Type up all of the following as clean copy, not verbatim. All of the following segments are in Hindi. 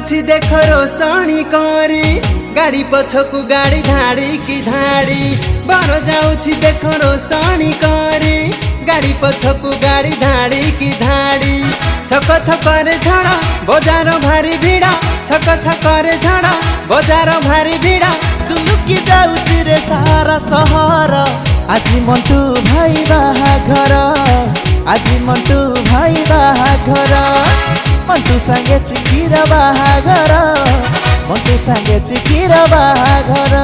जाऊछि देख रोशनी करी गाड़ी पछकू गाड़ी धाड़ी की धाड़ी बर जाऊछि देख रोशनी करी गाड़ी पछकू गाड़ी धाड़ी की धाड़ी छक छकरे झाड़ बजार भारी भिड़ा छक छकरे झाड़ बजार भारी भिड़ा दुलुकी जाऊछि रे सारा सहर आज मंटू भाई बाहाघर आज मंटू भाई बाहाघर मंटू संगे चिकीर बाहाघर मंटू संगे चिकीर बाहाघर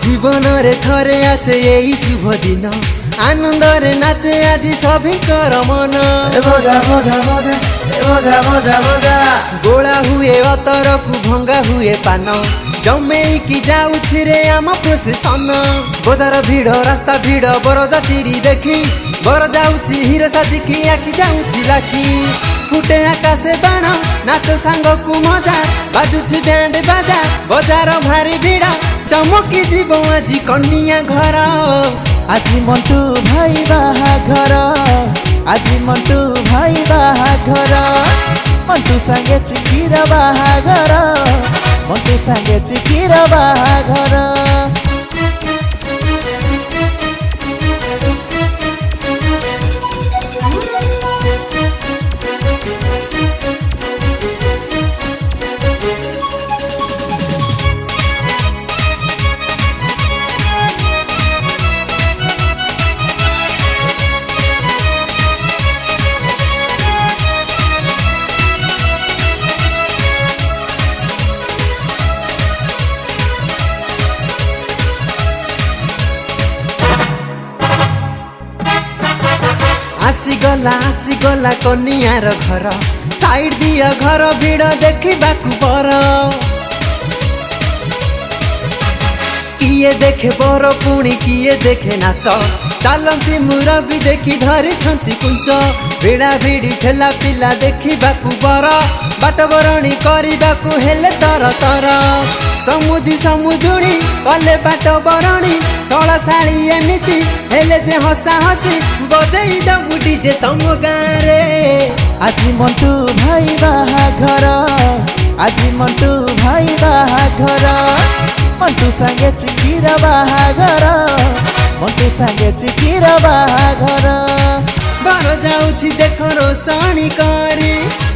जीवन रे थरे आसे यही शुभ दिन आनंद रे नाचे आज सभिंकर मन गोला हुए अतर को भंगा हुए पान जमे की जाऊछि रे आम प्रोसेसन बजार भीड़ रास्ता भीड़ बर जातिरी देखी बर जाऊछि हीरो साजिकी आखि जाऊछि लाखी फुटे आकाशे बाण नाच सांग को मजा बाजुछि बैंड बाजा बजार भारी भीड़ चमकी जीव आज कन्या घर आज मंटू भाई बाहाघर आज मंटू भाई बाहाघर मंटू संगे चिकीर बाहाघर मंटू संगे चिकीर बाहाघर आसीगला कनियार घर साइड दिया घर भीड़ देखा बर किए देखे बर पुणी किए देखे नाच चलती मुरबी देखी धरी कुंच भिड़ा भिड़ी ठेला पिला देखा बर बाट बरणी करने हेले तर तर समुदी समुदुणी कले बाट बरणी सला शाड़ी एमिति हेले जे हसा हसी बजई दबु डीजे तम गारे आज मंटू भाई बाहाघर आज मंटू भाई बाहाघर मंटू संगे चिकीर बाहाघर मंटू संगे चिकीर बाहाघर बर जाऊछि देख रोशनी करी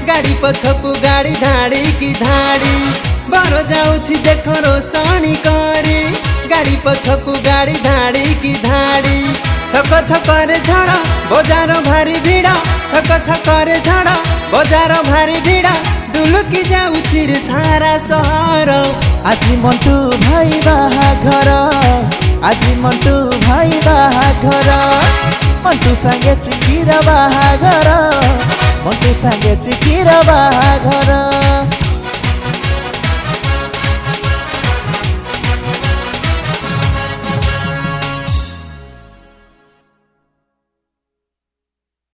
गाड़ी पछकू गाड़ी धाड़ी की धाड़ी बर जाऊछि देख रोशनी करी गाड़ी पछकू गाड़ी धाड़ी की धाड़ी छक छकरे झाड़ बजार भारी भिड़ा छक छकरे झाड़ बजार भारी भिड़ा दुलुकी जाऊछि रे सारा सहर आज मंटू भाई बाहाघर आज मंटू भाई बाहाघर मंटू संगे चिकीर बाहाघर मंटू संगे चिकीर बाहाघर।